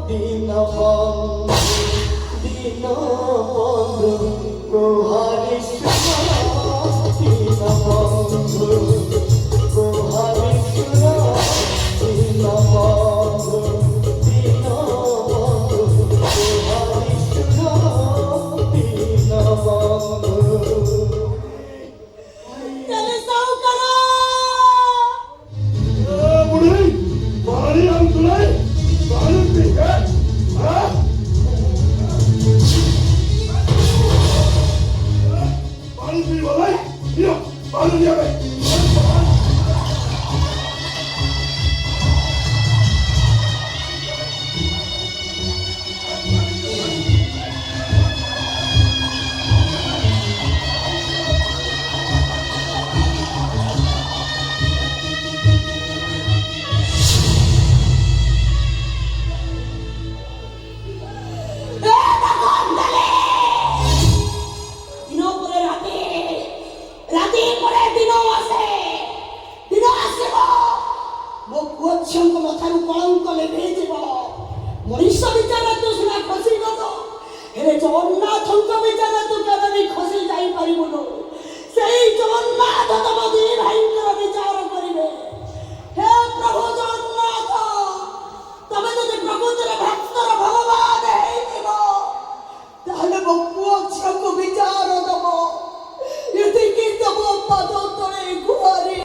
দীনবন্ধু দীনবন্ধু গোহারি দীনবন্ধু গোহারি দীনবন্ধু দীনবন্ধু গোহারি দীনবন্ধু କଥାରୁ କଳଙ୍କ ଲେଭେଇଯିବ। ମଣିଷ ବିଚାର ତୁ ସିନା ଖସିଗଲ, ହେଲେ ଜଗନ୍ନାଥଙ୍କ ବିଚାର ତୁ କେବେ ବି ଖସି ଯାଇପାରିବୁନୁ। ସେଇ ଜଗନ୍ନାଥ ତମ ଦୁଇ ଭାଇଙ୍କର ବିଚାର କରିବେ। ହେ ପ୍ରଭୁ ଜଗନ୍ନାଥ, ତମେ ଯଦି ପ୍ରକୃତରେ ଭକ୍ତର ଭଗବାନ ହେଇଥିବ, ତାହେଲେ ମୋ ପୁଅ ଝିଅକୁ ବିଚାର ଦବ। ଏତିକି ତମ ପାଦ ତଳେ ଗୁହାରି